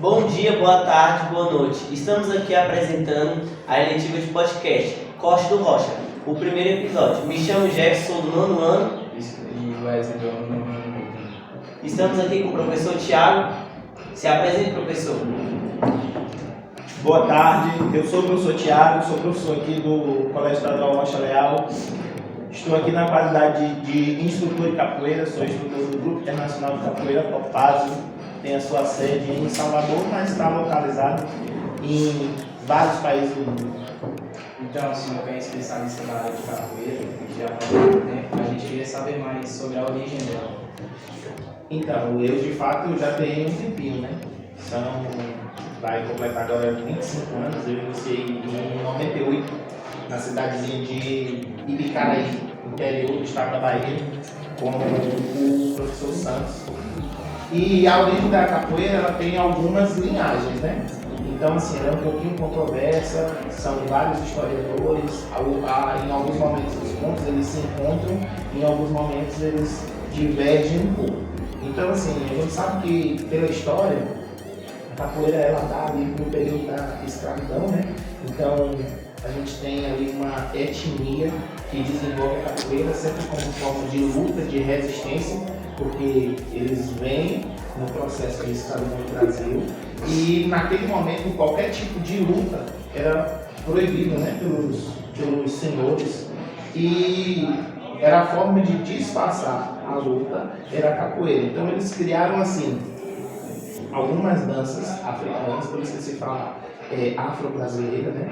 Bom dia, boa tarde, boa noite. Estamos aqui apresentando a eletiva de podcast Costa do Rocha, o primeiro episódio. Me chamo Jefferson, do 9º ano. E Wesley, do 9º ano. Estamos aqui com o professor Thiago. Se apresente, professor. Boa tarde, eu sou o professor Thiago, sou professor aqui do Colégio Estadual Rocha Leal. Estou aqui na qualidade de instrutor de capoeira, sou instrutor do Grupo Internacional de Capoeira, Topazio. Tem a sua sede em Salvador, mas está localizado em vários países do mundo. Então, o senhor é especialista na área de capoeira, que já faz muito tempo, a gente queria saber mais sobre a origem dela. Então, eu de fato já tenho um tempinho, né? Vai completar agora 25 anos, eu iniciei em 98, na cidadezinha de Ibicaraí, interior do estado da Bahia, com o professor Santos. E a origem da capoeira, ela tem algumas linhagens, né? Então, assim, ela é um pouquinho controversa, são vários historiadores, em alguns momentos os pontos eles se encontram, em alguns momentos eles divergem um pouco. Então, assim, a gente sabe que, pela história, a capoeira, ela está ali no período da escravidão, né? Então, a gente tem ali uma etnia que desenvolve a capoeira sempre como forma de luta, de resistência, porque eles vêm no processo de escravidão no Brasil e naquele momento qualquer tipo de luta era proibido, né, pelos senhores, e era a forma de disfarçar a luta, era a capoeira. Então eles criaram assim algumas danças africanas, por isso que se fala afro-brasileira, né?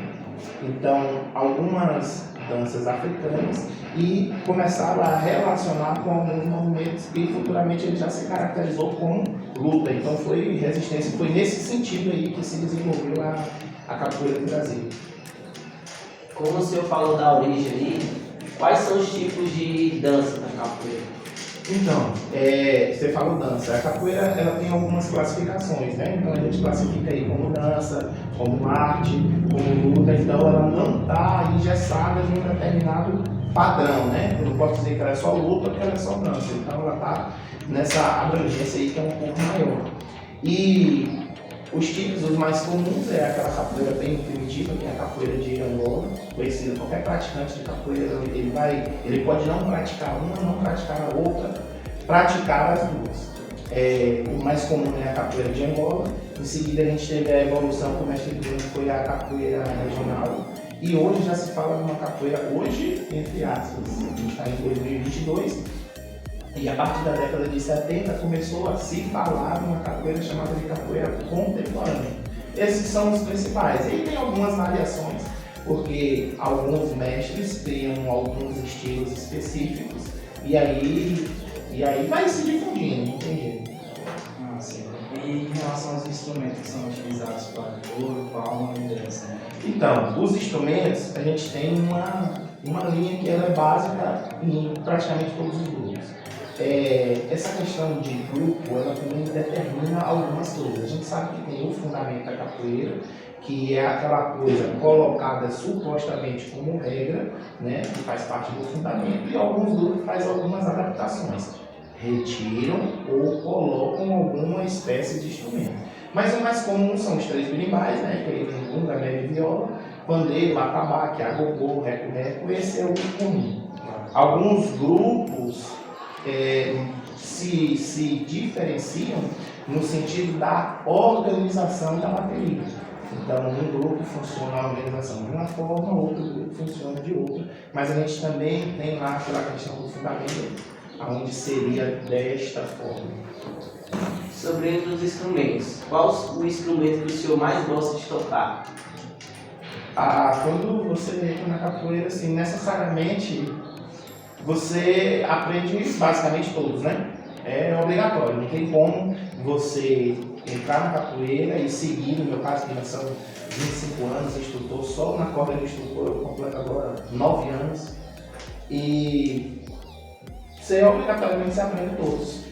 Então algumas danças africanas, e começaram a relacionar com alguns movimentos que futuramente ele já se caracterizou como luta. Então foi resistência, foi nesse sentido aí que se desenvolveu a capoeira do Brasil. Como o senhor falou da origem ali, quais são os tipos de dança da capoeira? Então, você falou dança. A capoeira, ela tem algumas classificações, né? Então a gente classifica aí como dança, como arte, como luta. Então ela não está engessada em um determinado padrão, né? Eu não posso dizer que ela é só luta, porque ela é só dança. Então ela está nessa abrangência aí que é um pouco maior. E os tipos, os mais comuns, é aquela capoeira bem primitiva, que é a capoeira de Angola, conhecida. Qualquer praticante de capoeira, ele pode não praticar uma, não praticar a outra, praticar as duas. O mais comum é a capoeira de Angola. Em seguida a gente teve a evolução que o mestre Bruno foi a capoeira regional. E hoje já se fala de uma capoeira, hoje, entre aspas, a gente está em 2022, e a partir da década de 70 começou a se falar de uma capoeira chamada de capoeira contemporânea. Esses são os principais. E tem algumas variações, porque alguns mestres criam alguns estilos específicos, e aí vai se difundindo, não tem jeito. Ah, sim. E em relação aos instrumentos que são utilizados para ouro, palma e dança, né? Então, os instrumentos, a gente tem uma linha que ela é básica em praticamente todos os grupos. Essa questão de grupo, ela também determina algumas coisas. A gente sabe que tem o fundamento da capoeira, que é aquela coisa colocada supostamente como regra, né, que faz parte do fundamento, e alguns grupos fazem algumas adaptações, retiram ou colocam alguma espécie de instrumento. Mas o mais comum são os três berimbais, né, que é gunga, média e viola, pandeiro, atabaque, agogô, reco-reco, esse é o comum. Alguns grupos se diferenciam no sentido da organização da bateria. Então, um grupo funciona a organização de uma forma, outro grupo funciona de outra, mas a gente também tem lá aquela questão do fundamento, onde seria desta forma. Sobre os instrumentos, qual o instrumento que o senhor mais gosta de tocar? Quando você entra na capoeira, assim, necessariamente você aprende basicamente todos, né? É obrigatório, não tem como você entrar na capoeira e seguir. No meu caso, que já são 25 anos, instrutor, só na corda de instrutor, eu completo agora 9 anos. E você obrigatoriamente se aprende todos.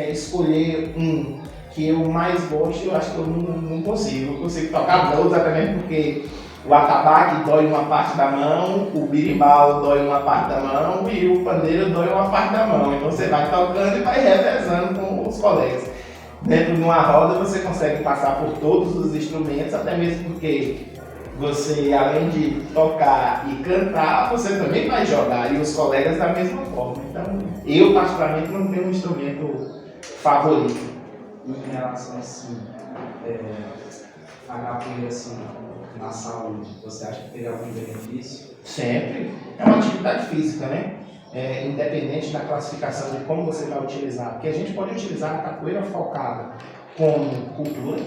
Escolher um que eu mais gosto, eu acho que eu não consigo. Eu consigo tocar todos, até mesmo porque o atabaque dói uma parte da mão, o birimbau dói uma parte da mão e o pandeiro dói uma parte da mão. Então você vai tocando e vai revezando com os colegas. dentro de uma roda você consegue passar por todos os instrumentos, até mesmo porque você, além de tocar e cantar, você também vai jogar, e os colegas da mesma forma. Então, eu particularmente não tenho um instrumento favorito. Em relação assim, a capoeira assim, na saúde, você acha que teve algum benefício? Sempre. É uma atividade física, né? Independente da classificação de como você vai utilizar. Porque a gente pode utilizar a capoeira focada como cultura,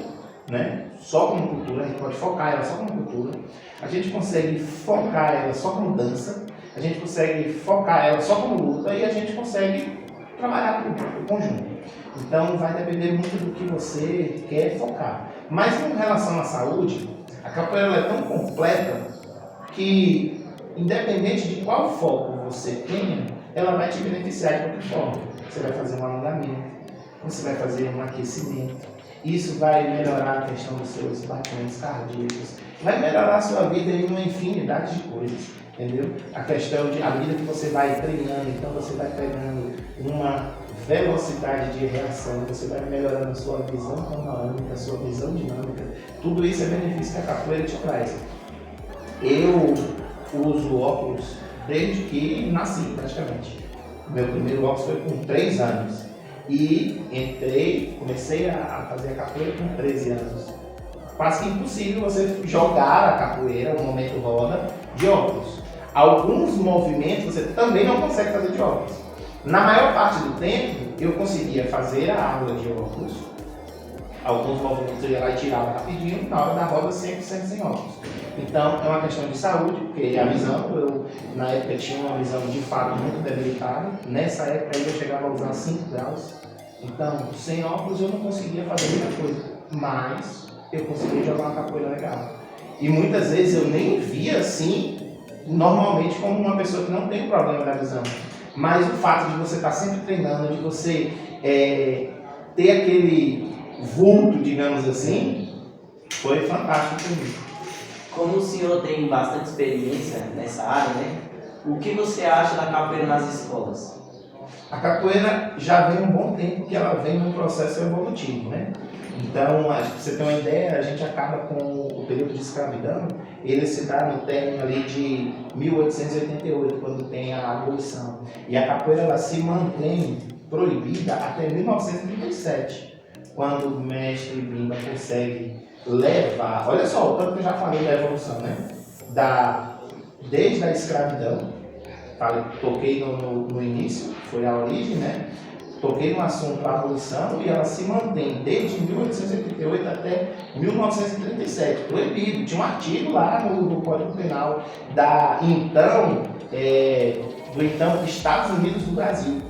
né? Só como cultura, a gente pode focar ela só como cultura. A gente consegue focar ela só como dança. A gente consegue focar ela só como luta. E a gente consegue trabalhar o conjunto. Então vai depender muito do que você quer focar. Mas em relação à saúde, a capoeira ela é tão completa que, independente de qual foco você tenha, ela vai te beneficiar de qualquer forma. Você vai fazer um alongamento, você vai fazer um aquecimento. Isso vai melhorar a questão dos seus batimentos cardíacos, vai melhorar a sua vida em uma infinidade de coisas, entendeu? A questão de, à medida que você vai treinando, então você vai pegando uma velocidade de reação, você vai melhorando a sua visão panorâmica, a sua visão dinâmica. Tudo isso é benefício que a capoeira te traz. Eu uso óculos desde que nasci, praticamente. Meu primeiro óculos foi com 3 anos. E comecei a fazer a capoeira com 13 anos. Quase que impossível você jogar a capoeira, o momento roda, de óculos. Alguns movimentos você também não consegue fazer de óculos. Na maior parte do tempo, eu conseguia fazer a aula de óculos. Alguns movimentos eu ia lá e tirava rapidinho, na hora da roda 100% sem óculos. Então, é uma questão de saúde, porque a visão, eu na época tinha uma visão de fato muito debilitada. Nessa época eu chegava a usar 5 graus. Então, sem óculos eu não conseguia fazer muita coisa, mas eu conseguia jogar uma capoeira legal. E muitas vezes eu nem via assim, normalmente, como uma pessoa que não tem problema da visão. Mas o fato de você estar sempre treinando, de você ter aquele vulto, digamos assim, foi fantástico para mim. Como o senhor tem bastante experiência nessa área, né? O que você acha da capoeira nas escolas? A capoeira já vem um bom tempo que ela vem num processo evolutivo, né? Então, pra você ter uma ideia, a gente acaba com o período de escravidão, ele se dá no término ali de 1888, quando tem a abolição. E a capoeira ela se mantém proibida até 1937, quando o mestre Bimba consegue levar, olha só, o tanto que eu já falei da evolução, né? Desde a escravidão, toquei no início, foi a origem, né? Toquei no assunto da abolição e ela se mantém desde 1888 até 1937, proibido. Tinha um artigo lá no Código Penal do então Estados Unidos do Brasil.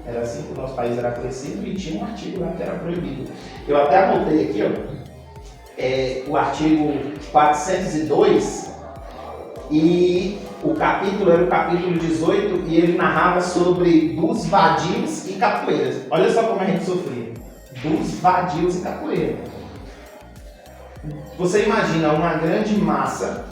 Era assim que o nosso país era conhecido e tinha um artigo lá que era proibido. Eu até anotei aqui, ó, o artigo 402 e o capítulo era o capítulo 18 e ele narrava sobre dos vadios e capoeiras. Olha só como a gente sofria. Dos vadios e capoeira. Você imagina uma grande massa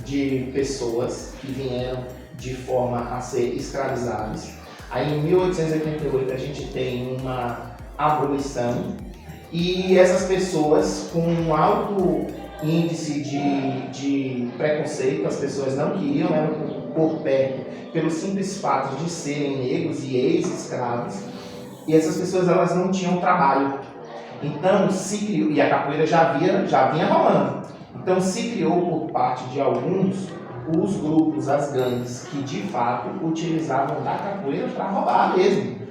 de pessoas que vieram de forma a ser escravizadas. Aí em 1888 a gente tem uma abolição e essas pessoas com um alto índice de preconceito, as pessoas não queriam, eram por perto, pelo simples fato de serem negros e ex-escravos, e essas pessoas elas não tinham trabalho. Então se criou, e a capoeira já vinha rolando, então se criou por parte de alguns os grupos, as gangues, que de fato utilizavam da capoeira para roubar mesmo.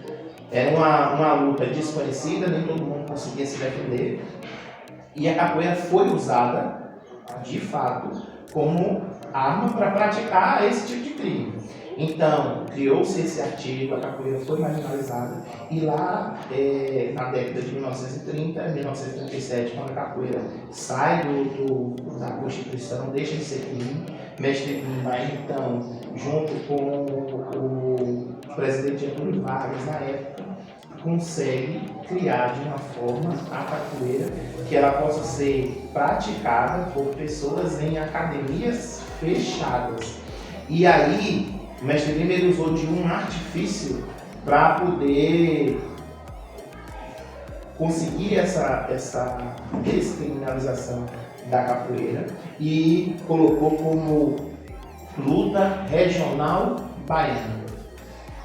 Era uma luta desconhecida, nem todo mundo conseguia se defender. E a capoeira foi usada, de fato, como arma para praticar esse tipo de crime. Então, criou-se esse artigo, a capoeira foi marginalizada, e lá na década de 1930, 1937, quando a capoeira sai da Constituição, deixa de ser crime, mestre Bimba, então, junto com o presidente Getúlio Vargas, na época, consegue criar de uma forma a capoeira que ela possa ser praticada por pessoas em academias fechadas. E aí, o mestre Bimba usou de um artifício para poder conseguir essa descriminalização da capoeira e colocou como luta regional baiana.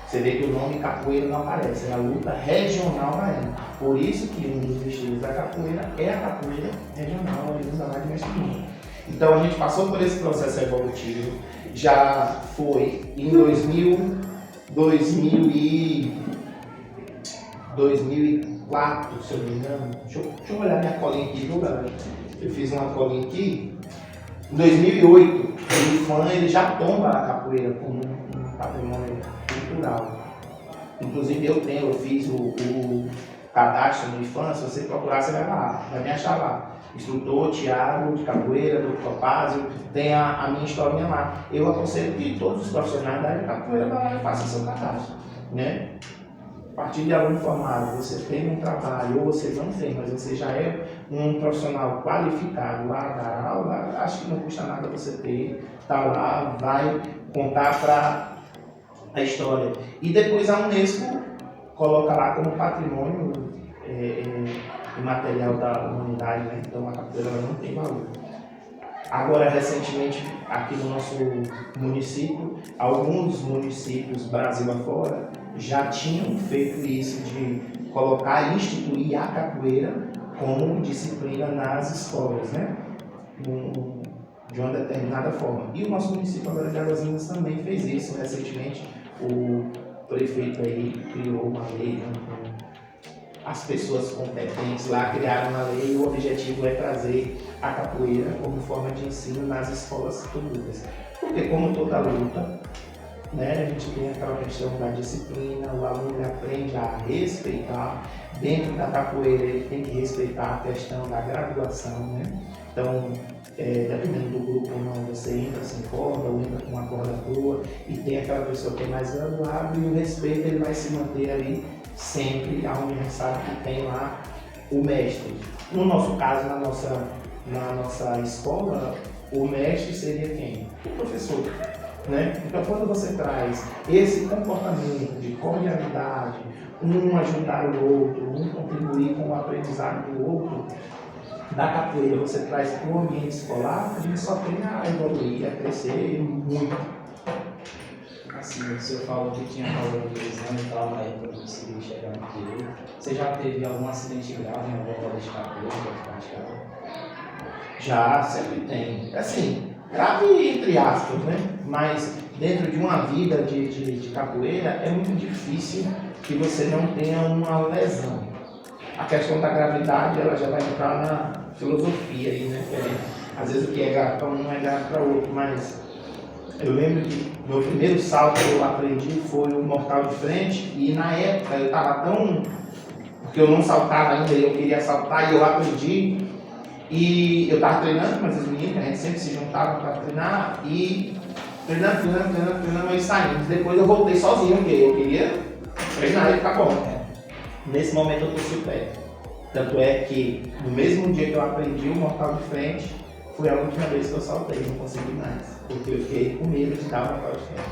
Você vê que o nome capoeira não aparece, é a luta regional baiana. Por isso que um dos estilos da capoeira é a capoeira regional, a usa lá de Mestre Lima. Então a gente passou por esse processo evolutivo, já foi em 2004, se eu não me engano. Deixa eu olhar minha colinha aqui, viu, galera? Eu fiz uma colinha aqui. Em 2008, o IFAM ele já tomba a capoeira como um patrimônio cultural. Inclusive eu fiz o cadastro no IFAM, se você procurar você vai me achar lá. Instrutor Tiago de capoeira, do Topázio, tem a minha historinha lá. Eu aconselho que todos os profissionais da área de capoeira vão lá e façam seu cadastro, né? A partir de aluno formado, você tem um trabalho, ou você não tem, mas você já é um profissional qualificado lá da aula, acho que não custa nada você ter, tá lá, vai contar para a história. E depois a Unesco coloca lá como patrimônio imaterial da humanidade, né? Então a capoeira não tem valor. Agora, recentemente, aqui no nosso município, alguns municípios Brasil afora já tinham feito isso de colocar e instituir a capoeira como disciplina nas escolas, né? De uma determinada forma. E o nosso município agora de Águas Lindas também fez isso. Recentemente, o prefeito aí criou uma lei, né? As pessoas competentes lá criaram uma lei e o objetivo é trazer a capoeira como forma de ensino nas escolas públicas. Porque como toda luta, né, a gente tem aquela questão da disciplina, o aluno aprende a respeitar. Dentro da capoeira ele tem que respeitar a questão da graduação, né? Então, dependendo do grupo ou não, você entra sem corda ou entra com uma corda boa e tem aquela pessoa que é mais graduada e o respeito ele vai se manter ali sempre, aonde a gente sabe que tem lá o mestre. No nosso caso, na nossa escola, o mestre seria quem? O professor. Né? Então, quando você traz esse comportamento de cordialidade, um ajudar o outro, um contribuir com o aprendizado do outro, da capoeira você traz para o ambiente escolar, a gente só tem a evoluir, a crescer muito. Assim, o senhor falou que tinha problema de visão e tal, na época não conseguia chegar no direito. Você já teve algum acidente grave em alguma roda de capoeira que praticava? Já, sempre tem. Assim, grave entre aspas, né? Mas dentro de uma vida de capoeira é muito difícil que você não tenha uma lesão. A questão da gravidade, ela já vai entrar na filosofia aí, né? Às vezes o que é grave para um não é grave para outro, mas eu lembro que meu primeiro salto que eu aprendi foi o mortal de frente e na época eu estava tão... porque eu não saltava ainda e eu queria saltar e eu aprendi. E eu estava treinando com as meninas, a gente sempre se juntava para treinar e treinando e saindo. Depois eu voltei sozinho, porque eu queria treinar e ficar bom. Nesse momento eu torci o pé. Tanto é que no mesmo dia que eu aprendi o mortal de frente, foi a última vez que eu saltei, não consegui mais. Porque eu fiquei com medo de dar o mortal de frente.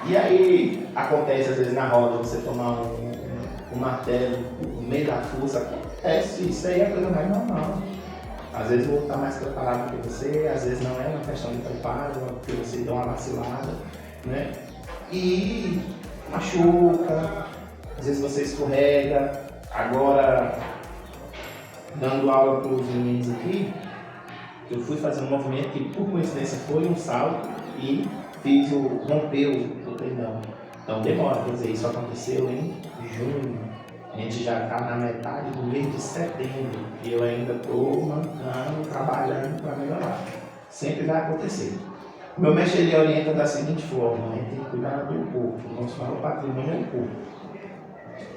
E aí acontece às vezes na roda você tomar um martelo no meio da força, acontece, isso aí é a coisa mais normal. Às vezes o outro está mais preparado que você, às vezes não é uma questão de preparo, é porque você deu uma vacilada, né? E machuca, às vezes você escorrega. Agora, dando aula para os meninos aqui, eu fui fazer um movimento que por coincidência foi um salto e rompeu o tendão. Então demora, quer dizer, isso aconteceu em junho. A gente já está na metade do mês de setembro e eu ainda estou mancando, trabalhando para melhorar. Sempre vai acontecer. O meu mestre ele orienta da seguinte forma: a gente tem que cuidar do corpo. O nosso maior patrimônio é o corpo.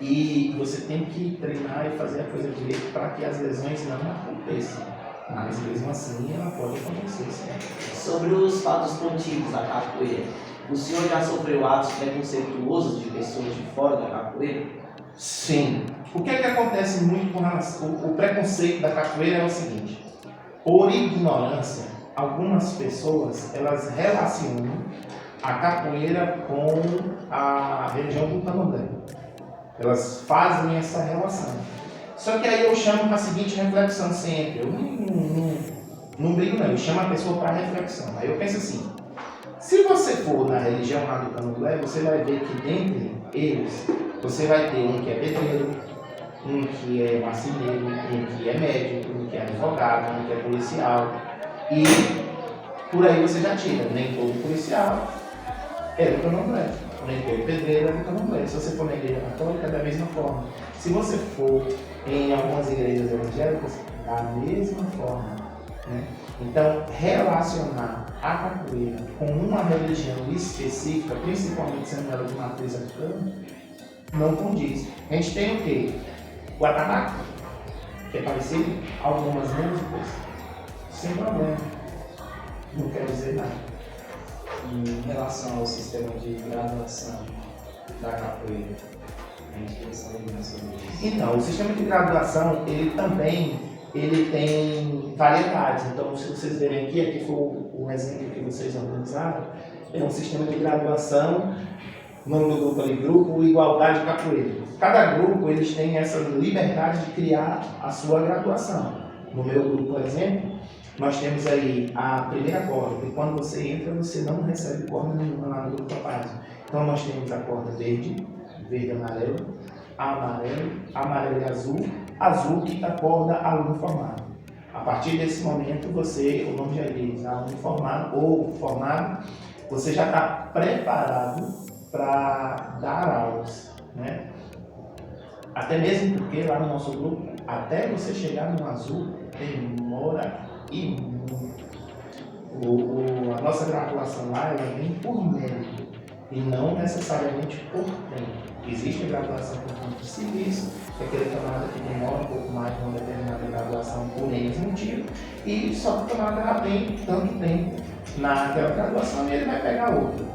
E você tem que treinar e fazer a coisa direito para que as lesões não aconteçam. Mas mesmo assim ela pode acontecer, sim. Sobre os fatos contíguos da capoeira, o senhor já sofreu atos preconceituosos de pessoas de fora da capoeira? Sim. O que é que acontece muito com relação... O preconceito da capoeira é o seguinte: por ignorância, algumas pessoas elas relacionam a capoeira com a religião do candomblé. Elas fazem essa relação. Só que aí eu chamo para a seguinte reflexão sempre. Eu não brigo, não. Eu chamo a pessoa para reflexão. Aí eu penso assim: se você for na religião lá do Candomblé, você vai ver que dentre eles, você vai ter um que é pedreiro, um que é marceneiro, um que é médico, um que é advogado, um que é policial. E por aí você já tira. Nem todo policial é do Candomblé, nem todo pedreiro é do Candomblé. Se você for na igreja católica, é da mesma forma. Se você for em algumas igrejas evangélicas, da mesma forma. Né? Então, relacionar a capoeira com uma religião específica, principalmente sendo ela de matriz africana, não condiz. A gente tem o quê? O atabaque, que é parecido, algumas músicas, sem problema. Não quer dizer nada. Em relação ao sistema de graduação da capoeira, a gente queria saber mais sobre isso. Então, o sistema de graduação, ele também tem variedades. Então, se vocês verem aqui foi um exemplo que vocês organizaram, é um sistema de graduação, o nome do grupo ali, Grupo Igualdade Capoeira. Cada grupo, eles têm essa liberdade de criar a sua graduação. No meu grupo, por exemplo, nós temos aí a primeira corda, que quando você entra, você não recebe corda nenhuma lá no grupo Topázio. Então, nós temos a corda verde, verde e amarelo, amarelo e azul, azul que a corda a uniformado. A partir desse momento, o nome já diz, a uniformado ou formado, você já está preparado para dar aulas, né? Até mesmo porque lá no nosso grupo, até você chegar no azul, demora e muito. A nossa graduação lá, ela vem por mérito e não necessariamente por tempo. Existe a graduação por tempo de serviço, que é aquele camarada que demora um pouco mais de uma determinada graduação por N motivo, e só que o camarada já tem tanto tempo naquela graduação e ele vai pegar outra.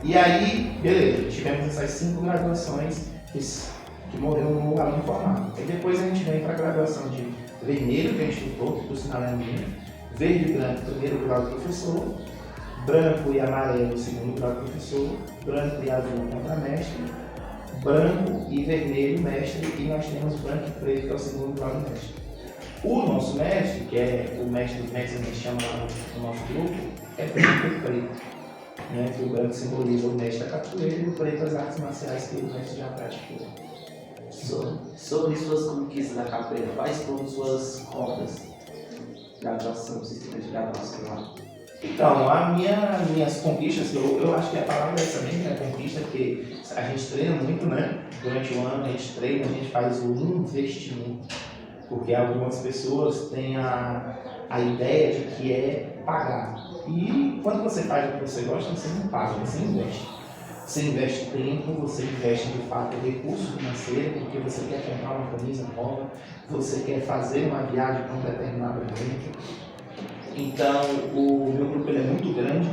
E aí, beleza, tivemos essas 5 graduações que morreu no aluno formado. E depois a gente vem para a graduação de vermelho, que é instrutor, que por sinal é a minha, verde e branco, primeiro grau de professor, branco e amarelo, segundo grau de professor, branco e azul, contramestre, branco e vermelho, mestre, e nós temos branco e preto, que é o segundo grau de mestre. O nosso mestre, que é o mestre dos mestres, a gente chama lá no nosso grupo, é branco e preto. Né, que o branco simboliza o mestre da capoeira e o preto as artes marciais que o mestre já praticou. Sobre suas conquistas da capoeira, quais foram suas cordas? Graduação, sistema de graduação lá. Então, minhas conquistas, eu acho que a palavra é essa mesmo, é conquista, porque a gente treina muito, né? Durante o ano a gente treina, a gente faz o investimento. Porque algumas pessoas têm a ideia de que é pagar. E quando você faz o que você gosta, você não paga, você investe. Você investe tempo, você investe de fato recurso financeiro, porque você quer comprar uma camisa nova, você quer fazer uma viagem para um determinado evento. Então, o meu grupo ele é muito grande,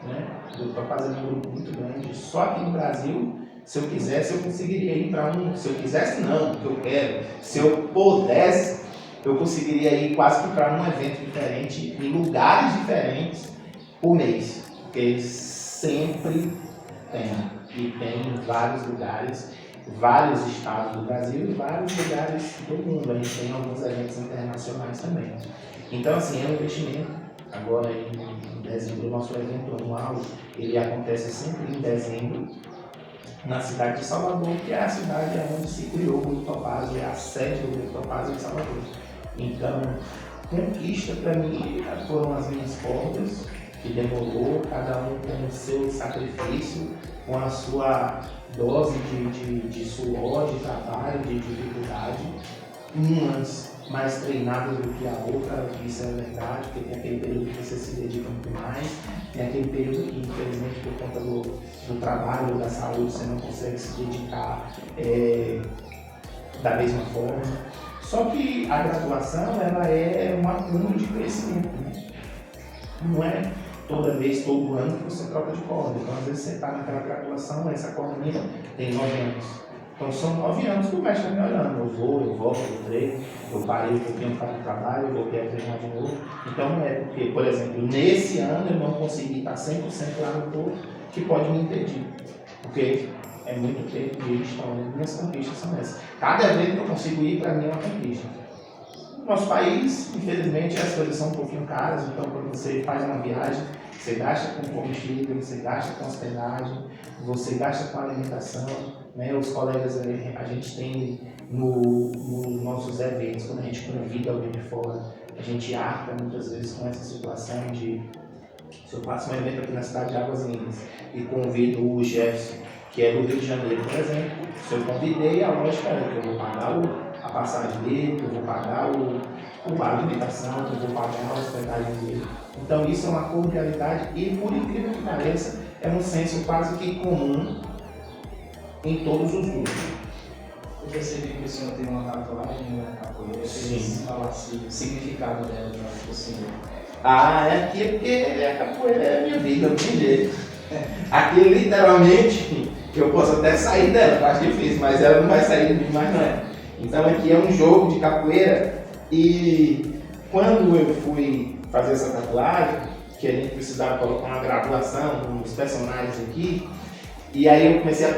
né? Eu estou fazendo um grupo muito grande. Só aqui no Brasil, se eu quisesse, eu conseguiria ir para um. Se eu quisesse, não, que eu quero. Se eu pudesse, eu conseguiria ir quase que para um evento diferente, em lugares diferentes, por mês. Porque sempre tem. E tem em vários lugares, vários estados do Brasil e vários lugares do mundo. A gente tem alguns eventos internacionais também. Então, assim, é um investimento. Agora, em dezembro, o nosso evento anual, ele acontece sempre em dezembro, na cidade de Salvador, que é a cidade onde se criou o Grupo Topázio, é a sede do Grupo Topázio em Salvador. Então, conquista para mim foram as minhas cordas, que demorou, cada um com o seu sacrifício, com a sua dose de suor, de trabalho, de dificuldade, umas mais treinadas do que a outra, isso é verdade, porque tem aquele período que você se dedica muito mais, tem aquele período que, infelizmente, por conta do trabalho, da saúde, você não consegue se dedicar da mesma forma. Só que a graduação, ela é um acúmulo de conhecimento, né? Não é toda vez, todo ano que você troca de corda. Então, às vezes você está naquela graduação, essa corda minha tem 9 anos. Então, são 9 anos que o mestre está me olhando. Eu vou, eu volto, eu treino, eu parei um pouquinho para o trabalho, eu voltei a treinar de novo. Então, não é porque, por exemplo, nesse ano eu não consegui estar 100% lá no corpo, que pode me impedir. Porque é muito tempo de história. Minhas conquistas são essas. Cada evento que eu consigo ir, para mim, é uma conquista. No nosso país, infelizmente, as coisas são um pouquinho caras, então quando você faz uma viagem, você gasta com combustível, você gasta com hospedagem, você gasta com alimentação, né? Os colegas a gente tem nos nossos eventos, quando a gente convida alguém de fora, a gente arca muitas vezes com essa situação de, se eu faço um evento aqui na cidade de Águas Lindas e convido o Jefferson, que é do Rio de Janeiro, por exemplo, se eu convidei, a lógica é que eu vou pagar a passagem dele, que eu vou pagar a alimentação, que eu vou pagar a hospedagem dele. Então isso é uma cordialidade e, por incrível que pareça, é um senso quase que comum em todos os grupos. Eu percebi que o senhor tem uma tatuagem na capoeira, vocês falar assim, o significado dela para o senhor. Aqui é porque a capoeira é a minha vida, não tem jeito. Aqui literalmente eu posso até sair dela, eu acho difícil, mas ela não vai sair de mim mais não. Então aqui é um jogo de capoeira e quando eu fui fazer essa tatuagem, que a gente precisava colocar uma graduação nos personagens aqui, e aí eu comecei a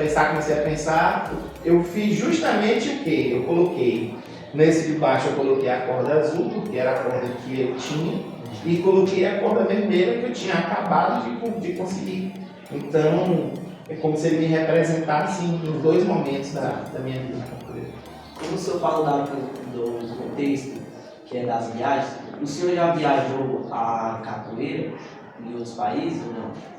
pensar, eu fiz justamente o que? Eu coloquei, nesse de baixo eu coloquei a corda azul, que era a corda que eu tinha, e coloquei a corda vermelha que eu tinha acabado de conseguir. Então, é como se ele me representasse em dois momentos da minha vida na capoeira. Como o senhor falou do contexto, que é das viagens, o senhor já viajou a capoeira em outros países ou não?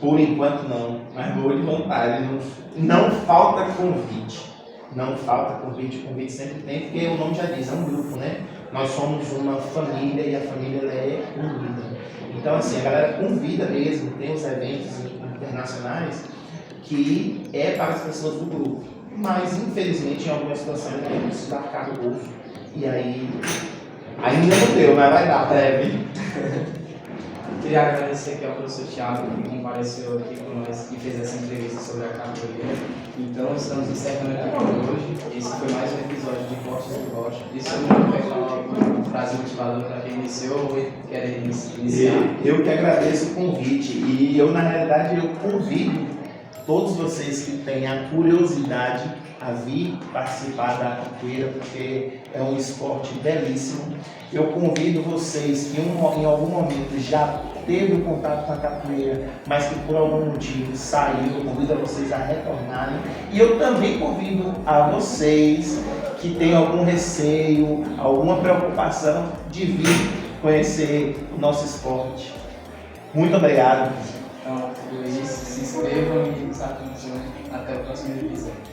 Por enquanto não, mas morro de vontade. Não falta convite. Não falta convite, o convite sempre tem, porque o nome já diz, é um grupo, né? Nós somos uma família e a família ela é unida. Então assim, a galera convida mesmo, tem os eventos internacionais que é para as pessoas do grupo. Mas infelizmente em algumas situações a gente precisa arcar do bolso. E aí, ainda não deu, mas vai dar breve. Queria agradecer aqui ao professor Thiago, que compareceu aqui com nós e fez essa entrevista sobre a capoeira. Então, estamos encerrando aqui por hoje. Esse foi mais um episódio de Cortes do Rocha. Isso eu não quero falar uma frase motivadora para quem iniciou ou quer iniciar. Eu que agradeço o convite e eu, na realidade, eu convido todos vocês que têm a curiosidade a vir participar da capoeira, porque é um esporte belíssimo. Eu convido vocês que em algum momento já teve um contato com a capoeira, mas que por algum motivo saiu, eu convido a vocês a retornarem. E eu também convido a vocês que têm algum receio, alguma preocupação de vir conhecer o nosso esporte. Muito obrigado. Então, foi isso. Se inscrevam e nos acompanhem. Até o próximo episódio.